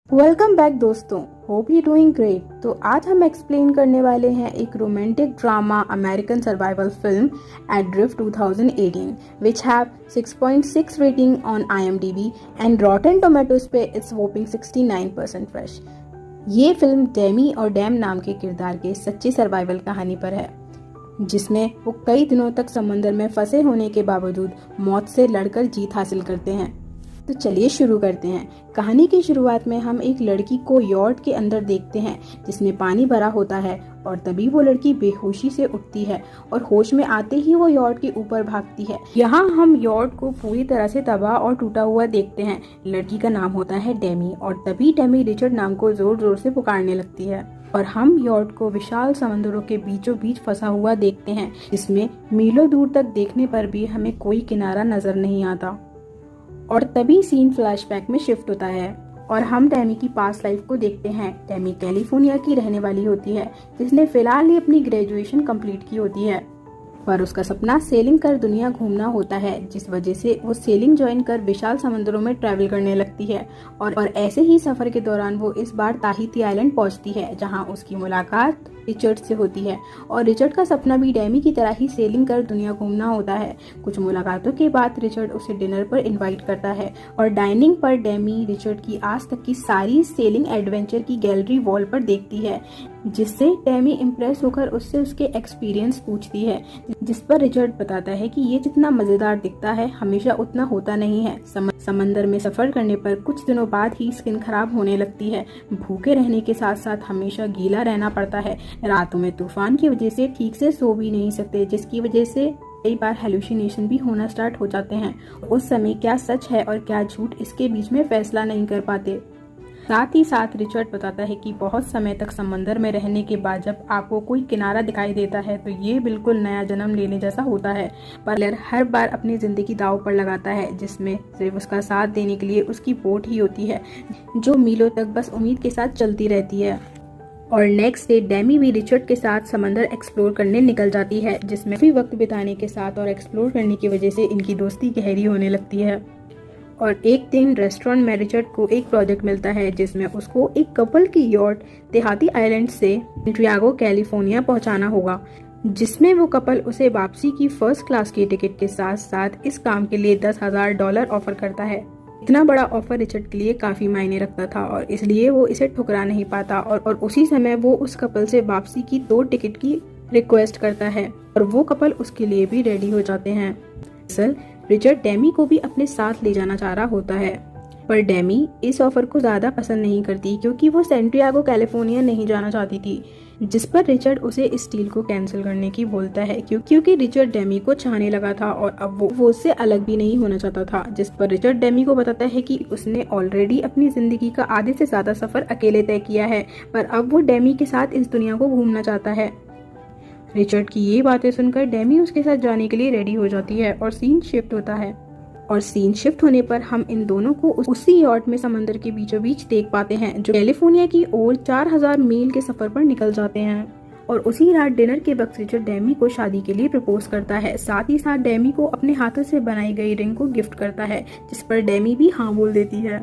Welcome back दोस्तों। Hope you doing great. तो आज हम एक्सप्लेन करने वाले हैं एक romantic drama American survival film Adrift 2018 which have 6.6 rating on IMDb and Rotten Tomatoes पे इट्स वोपिंग 69% फ्रेश। ये फिल्म डेमी और डैम नाम के किरदार के सच्ची सर्वाइवल कहानी पर है, जिसमें वो कई दिनों तक समंदर में फंसे होने के बावजूद मौत से लड़कर जीत हासिल करते हैं। तो चलिए शुरू करते हैं। कहानी की शुरुआत में हम एक लड़की को यॉर्ट के अंदर देखते हैं जिसमें पानी भरा होता है और तभी वो लड़की बेहोशी से उठती है और होश में आते ही वो यॉर्ट के ऊपर भागती है। यहाँ हम यॉर्ट को पूरी तरह से तबाह और टूटा हुआ देखते हैं। लड़की का नाम होता है डेमी और तभी डेमी रिचर्ड नाम को जोर जोर से पुकारने लगती है और हम यॉर्ट को विशाल समंदरों के बीचों बीच फंसा हुआ देखते हैं, जिसमें मीलों दूर तक देखने पर भी हमें कोई किनारा नजर नहीं आता। और तभी सीन फ्लैशबैक में शिफ्ट होता है और हम डेमी की पास्ट लाइफ को देखते हैं। डेमी कैलिफोर्निया की रहने वाली होती है, जिसने फिलहाल ही अपनी ग्रेजुएशन कंप्लीट की होती है, पर उसका सपना सेलिंग कर दुनिया घूमना होता है, जिस वजह से वो सेलिंग ज्वाइन कर विशाल समंदरों में ट्रैवल करने लगती है। और ऐसे ही सफर के दौरान वो इस बार ताहिती आइलैंड पहुंचती है, जहां उसकी मुलाकात रिचर्ड से होती है। और रिचर्ड का सपना भी डेमी की तरह ही सेलिंग कर दुनिया घूमना होता है। कुछ मुलाकातों के बाद रिचर्ड उसे डिनर पर इनवाइट करता है और डाइनिंग पर डेमी रिचर्ड की आज तक की सारी सेलिंग एडवेंचर की गैलरी वॉल पर देखती है, जिससे डेमी इम्प्रेस होकर उससे उसके एक्सपीरियंस पूछती है, जिस पर रिचर्ड बताता है कि ये जितना मजेदार दिखता है हमेशा उतना होता नहीं है। समंदर में सफर करने पर कुछ दिनों बाद ही स्किन खराब होने लगती है। भूखे रहने के साथ साथ हमेशा गीला रहना पड़ता है। रातों में तूफान की वजह से ठीक से सो भी नहीं सकते, जिसकी वजह से कई बार हेलुसिनेशन भी होना स्टार्ट हो जाते हैं। उस समय क्या सच है और क्या झूठ, इसके बीच में फैसला नहीं कर पाते। साथ ही साथ रिचर्ड बताता है कि बहुत समय तक समंदर में रहने के बाद जब आपको कोई किनारा दिखाई देता है तो ये बिल्कुल नया जन्म लेने जैसा होता है। पर हर बार अपनी जिंदगी दांव पर लगाता है, जिसमें सिर्फ उसका साथ देने के लिए उसकी बोट ही होती है, जो मीलों तक बस उम्मीद के साथ चलती रहती है। और नेक्स्ट डे डेमी भी रिचर्ड के साथ समंदर एक्सप्लोर करने निकल जाती है, जिसमें भी वक्त बिताने के साथ और एक्सप्लोर करने की वजह से इनकी दोस्ती गहरी होने लगती है। और एक दिन रेस्टोरेंट में रिचर्ड को एक प्रोजेक्ट मिलता है, जिसमें उसको एक कपल की यॉट देहाती आइलैंड से सैंटियागो कैलिफोर्निया पहुंचाना होगा, जिसमें वो कपल उसे वापसी की फर्स्ट क्लास की टिकट के साथ साथ इस काम के लिए $10,000 ऑफर करता है। इतना बड़ा ऑफर रिचर्ड के लिए काफी मायने रखता था और इसलिए वो इसे ठुकरा नहीं पाता और उसी समय वो उस कपल से वापसी की 2 टिकट की रिक्वेस्ट करता है और वो कपल उसके लिए भी रेडी हो जाते हैं। दरअसल रिचर्ड डेमी को भी अपने साथ ले जाना चाह रहा होता है, पर डेमी इस ऑफर को ज्यादा पसंद नहीं करती क्योंकि वो सैंटियागो कैलिफोर्निया नहीं जाना चाहती थी, जिस पर रिचर्ड उसे इस डील को कैंसिल करने की बोलता है क्योंकि रिचर्ड डेमी को चाहने लगा था और अब वो उससे अलग भी नहीं होना चाहता था। जिस पर रिचर्ड डेमी को बताता है कि उसने ऑलरेडी अपनी जिंदगी का आधे से ज्यादा सफर अकेले तय किया है, पर अब वो डेमी के साथ इस दुनिया को घूमना चाहता है। रिचर्ड की ये बातें सुनकर डेमी उसके साथ जाने के लिए रेडी हो जाती है और सीन शिफ्ट होता है। और सीन शिफ्ट होने पर हम इन दोनों को उसी यॉट में समंदर के बीचों बीच देख पाते हैं, जो कैलिफोर्निया की ओर 4000 मील के सफर पर निकल जाते हैं। और उसी रात डिनर के वक्त रिचर्ड डेमी को शादी के लिए प्रपोज करता है। साथ ही साथ डेमी को अपने हाथों से बनाई गई रिंग को गिफ्ट करता है, जिस पर डेमी भी हाँ बोल देती है।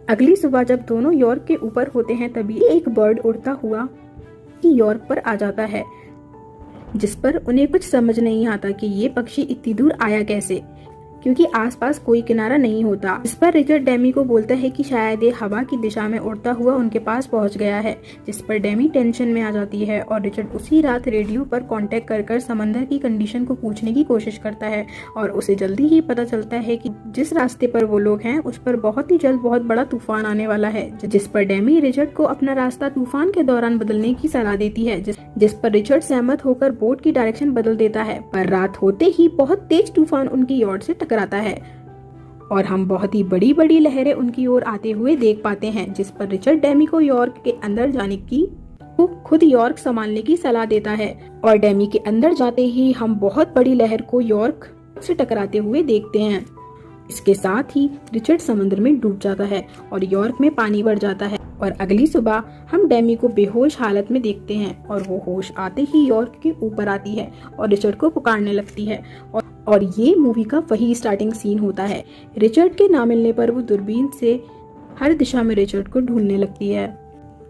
अगली सुबह जब दोनों यॉर्क के ऊपर होते हैं, तभी एक बर्ड उड़ता हुआ यॉर्क पर आ जाता है, जिस पर उन्हें कुछ समझ नहीं आता कि ये पक्षी इतनी दूर आया कैसे, क्योंकि आसपास कोई किनारा नहीं होता। इस पर रिचर्ड डेमी को बोलता है कि शायद ये हवा की दिशा में उड़ता हुआ उनके पास पहुंच गया है, जिस पर डेमी टेंशन में आ जाती है और रिचर्ड उसी रात रेडियो पर कांटेक्ट कर समंदर की कंडीशन को पूछने की कोशिश करता है और उसे जल्दी ही पता चलता है कि जिस रास्ते पर वो लोग हैं उस पर बहुत ही जल्द बहुत बड़ा तूफान आने वाला है, जिस पर डेमी रिचर्ड को अपना रास्ता तूफान के दौरान बदलने की सलाह देती है, जिस पर रिचर्ड सहमत होकर बोट की डायरेक्शन बदल देता है। पर रात होते ही बहुत तेज तूफान उनकी यॉट से टकराता है और हम बहुत ही बड़ी बड़ी लहरें उनकी ओर आते हुए देख पाते हैं, जिस पर रिचर्ड डेमी को यॉर्क के अंदर जाने की खुद यॉर्क संभालने की सलाह देता है। और डेमी के अंदर जाते ही हम बहुत बड़ी लहर को यॉर्क से टकराते हुए देखते हैं। इसके साथ ही रिचर्ड समुद्र में डूब जाता है और यॉर्क में पानी बढ़ जाता है। और अगली सुबह हम डेमी को बेहोश हालत में देखते हैं और वो होश आते ही यॉर्क के ऊपर आती है और रिचर्ड को पुकारने लगती है। और ये मूवी का वही स्टार्टिंग सीन होता है। रिचर्ड के ना मिलने पर वो दूरबीन से हर दिशा में रिचर्ड को ढूंढने लगती है।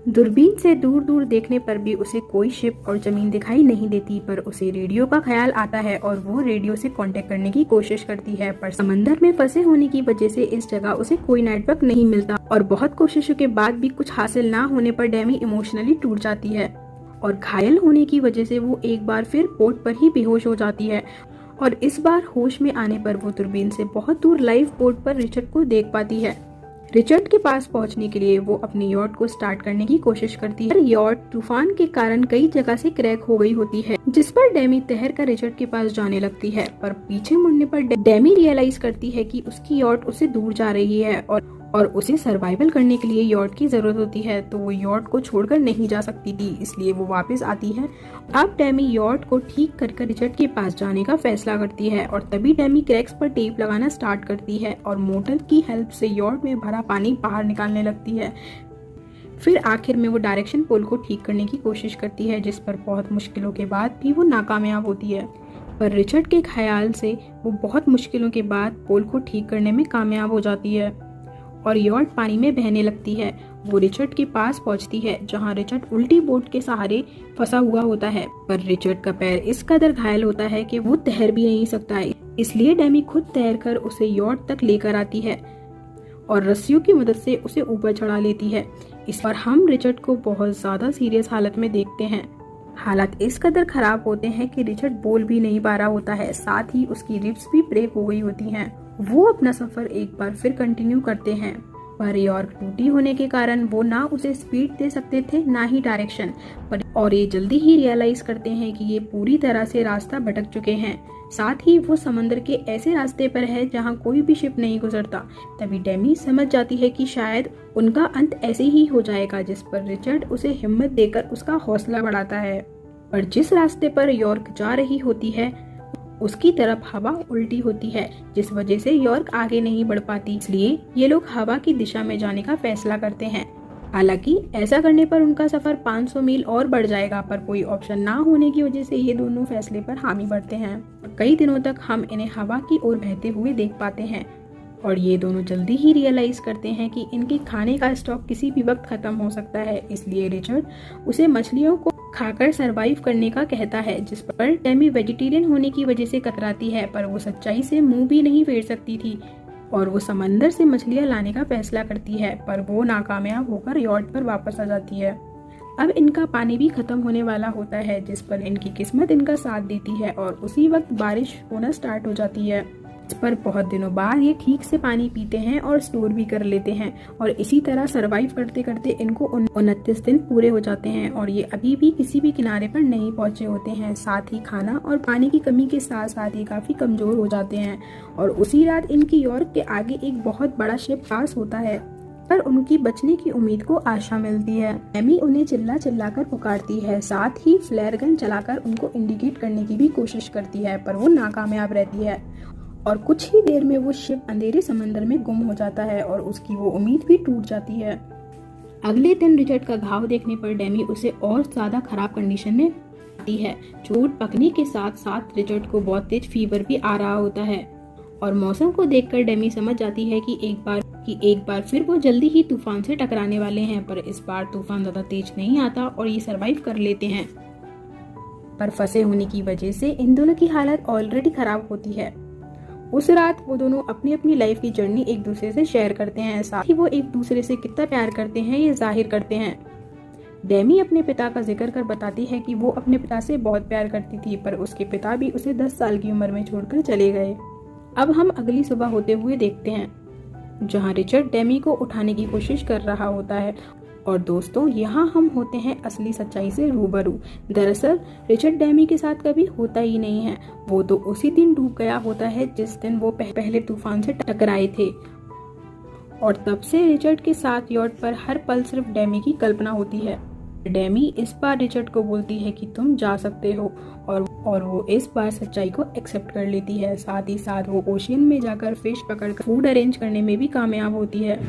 दूरबीन से दूर दूर देखने पर भी उसे कोई शिप और जमीन दिखाई नहीं देती, पर उसे रेडियो का ख्याल आता है और वो रेडियो से कांटेक्ट करने की कोशिश करती है, पर समंदर में फंसे होने की वजह से इस जगह उसे कोई नेटवर्क नहीं मिलता और बहुत कोशिशों के बाद भी कुछ हासिल ना होने पर डेमी इमोशनली टूट जाती है और घायल होने की वजह से वो एक बार फिर बोट पर ही बेहोश हो जाती है और इस बार होश में आने पर वो दूरबीन से बहुत दूर लाइफ बोट पर रिचर्ड को देख पाती है। रिचर्ड के पास पहुंचने के लिए वो अपनी यॉट को स्टार्ट करने की कोशिश करती है। यॉट तूफान के कारण कई जगह से क्रैक हो गई होती है, जिस पर डेमी तैर कर रिचर्ड के पास जाने लगती है, पर पीछे मुड़ने पर डेमी रियलाइज करती है कि उसकी यॉट उससे दूर जा रही है और उसे सर्वाइवल करने के लिए यॉट की जरूरत होती है, तो वो यॉट को छोड़कर नहीं जा सकती थी, इसलिए वो वापस आती है। अब डेमी यॉट को ठीक कर रिचर्ड के पास जाने का फैसला करती है और तभी डेमी क्रैक्स पर टेप लगाना स्टार्ट करती है और मोटर की हेल्प से यॉट में भरा पानी बाहर निकालने लगती है। फिर आखिर में वो डायरेक्शन पोल को ठीक करने की कोशिश करती है, जिस पर बहुत मुश्किलों के बाद भी वो नाकामयाब होती है, पर रिचर्ड के ख्याल से वो बहुत मुश्किलों के बाद पोल को ठीक करने में कामयाब हो जाती है और यॉट पानी में बहने लगती है। वो रिचर्ड के पास पहुंचती है, जहां रिचर्ड उल्टी बोट के सहारे फंसा हुआ होता है, पर रिचर्ड का पैर इस कदर घायल होता है कि वो तैर भी नहीं सकता है, इसलिए डेमी खुद तैरकर उसे यॉट तक लेकर आती है और रस्सियों की मदद से उसे ऊपर चढ़ा लेती है। इस पर हम रिचर्ड को बहुत ज्यादा सीरियस हालत में देखते हैं। हालात इस कदर खराब होते हैं कि रिचर्ड बोल भी नहीं पा रहा होता है, साथ ही उसकी रिब्स भी ब्रेक हो गई होती हैं। वो अपना सफर एक बार फिर कंटिन्यू करते हैं, पर यॉर्क टूटी होने के कारण वो ना उसे स्पीड दे सकते थे ना ही डायरेक्शन, और ये जल्दी ही रियलाइज करते हैं कि ये पूरी तरह से रास्ता भटक चुके हैं। साथ ही वो समंदर के ऐसे रास्ते पर है जहाँ कोई भी शिप नहीं गुजरता। तभी डेमी समझ जाती है कि शायद उनका अंत ऐसे ही हो जाएगा, जिस पर रिचर्ड उसे हिम्मत देकर उसका हौसला बढ़ाता है। पर जिस रास्ते पर यॉर्क जा रही होती है उसकी तरफ हवा उल्टी होती है, जिस वजह से यॉर्क आगे नहीं बढ़ पाती, इसलिए ये लोग हवा की दिशा में जाने का फैसला करते हैं। हालांकि ऐसा करने पर उनका सफर 500 मील और बढ़ जाएगा, पर कोई ऑप्शन ना होने की वजह से ये दोनों फैसले पर हामी भरते हैं। कई दिनों तक हम इन्हें हवा की ओर बहते हुए देख पाते हैं और ये दोनों जल्दी ही रियलाइज करते हैं कि इनके खाने का स्टॉक किसी भी वक्त खत्म हो सकता है, इसलिए रिचर्ड उसे मछलियों को खाकर सरवाइव करने का कहता है, जिस पर डेमी वेजिटेरियन होने की वजह से कतराती है, पर वो सच्चाई से मुंह भी नहीं फेर सकती थी और वो समंदर से मछलियां लाने का फैसला करती है, पर वो नाकामयाब होकर यॉट पर वापस आ जाती है। अब इनका पानी भी खत्म होने वाला होता है, जिस पर इनकी किस्मत इनका साथ देती है और उसी वक्त बारिश होना स्टार्ट हो जाती है। इस पर बहुत दिनों बाद ये ठीक से पानी पीते हैं और स्टोर भी कर लेते हैं और इसी तरह सरवाइव करते करते इनको 29 दिन पूरे हो जाते हैं और ये अभी भी किसी भी किनारे पर नहीं पहुंचे होते हैं। साथ ही खाना और पानी की कमी के साथ साथ ये काफी कमजोर हो जाते हैं और उसी रात इनकी यॉर्क के आगे एक बहुत बड़ा शिप पास होता है, पर उनकी बचने की उम्मीद को आशा मिलती है। एमी उन्हें चिल्ला चिल्ला कर पुकारती है, साथ ही फ्लेयर गन चलाकर उनको इंडिकेट करने की भी कोशिश करती है, पर वो नाकामयाब रहती है और कुछ ही देर में वो शिप अंधेरे समंदर में गुम हो जाता है और उसकी वो उम्मीद भी टूट जाती है। अगले दिन रिचर्ड का घाव देखने पर डेमी उसे और ज्यादा खराब कंडीशन में आती है। चोट पकने के साथ साथ रिचर्ड को बहुत तेज फीवर भी आ रहा होता है और मौसम को देखकर डेमी समझ जाती है कि एक बार फिर वो जल्दी ही तूफान से टकराने वाले हैं, पर इस बार तूफान ज्यादा तेज नहीं आता और ये सरवाइव कर लेते हैं। पर फंसे होने की वजह से इन दोनों की हालत ऑलरेडी खराब होती है। उस रात वो दोनों अपनी अपनी लाइफ की जर्नी एक दूसरे से शेयर करते हैं, साथ ही वो एक दूसरे से कितना प्यार करते हैं ये जाहिर करते हैं। डेमी अपने पिता का जिक्र कर बताती है कि वो अपने पिता से बहुत प्यार करती थी, पर उसके पिता भी उसे 10 साल की उम्र में छोड़कर चले गए। अब हम अगली सुबह होते हुए देखते हैं, जहाँ रिचर्ड डेमी को उठाने की कोशिश कर रहा होता है और दोस्तों यहाँ हम होते हैं असली सच्चाई से रूबरू। दरअसल रिचर्ड डेमी के साथ कभी होता ही नहीं है, वो तो उसी दिन डूब गया होता है जिस दिन वो पहले तूफान से टकराए थे और तब से रिचर्ड के साथ यॉट पर हर पल सिर्फ डेमी की कल्पना होती है। डेमी इस बार रिचर्ड को बोलती है कि तुम जा सकते हो और वो इस बार सच्चाई को एक्सेप्ट कर लेती है। साथ ही साथ वो ओशियन में जाकर फिश पकड़कर फूड अरेंज करने में भी कामयाब होती है।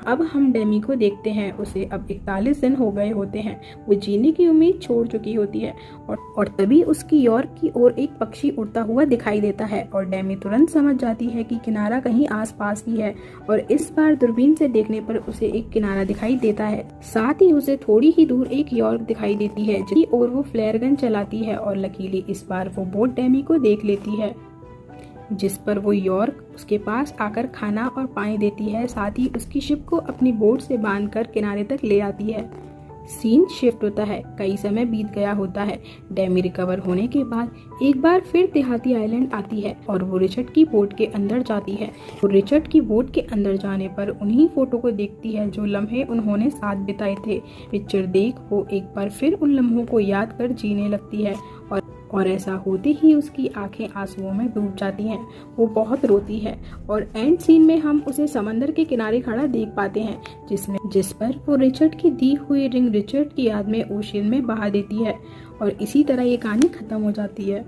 अब हम डेमी को देखते हैं। उसे अब 41 दिन हो गए होते हैं। वो जीने की उम्मीद छोड़ चुकी होती है और तभी उसकी यॉर्क की ओर एक पक्षी उड़ता हुआ दिखाई देता है और डेमी तुरंत समझ जाती है कि किनारा कहीं आसपास ही है और इस बार दूरबीन से देखने पर उसे एक किनारा दिखाई देता है। साथ ही उसे थोड़ी ही दूर एक यॉर्क दिखाई देती है जिसकी ओर वो फ्लेयर गन चलाती है और लकीली इस बार वो बोट डेमी को देख लेती है, जिस पर वो यॉर्क उसके पास आकर खाना और पानी देती है। साथ ही उसकी शिप को अपनी बोट से बांधकर किनारे तक ले आती है। सीन शिफ्ट होता है। कई समय बीत गया होता है। डेमी रिकवर होने के बाद एक बार फिर देहाती आइलैंड आती है और वो रिचर्ड की बोट के अंदर जाती है। वो रिचर्ड की बोट के अंदर जाने पर उन्हीं फोटो को देखती है जो लम्हे उन्होंने साथ बिताए थे। पिक्चर देख वो एक बार फिर उन लम्हों को याद कर जीने लगती है और ऐसा होते ही उसकी आंखें आंसुओं में डूब जाती हैं। वो बहुत रोती है और एंड सीन में हम उसे समंदर के किनारे खड़ा देख पाते हैं जिस पर वो रिचर्ड की दी हुई रिंग रिचर्ड की याद में ओशियन में बहा देती है और इसी तरह ये कहानी खत्म हो जाती है।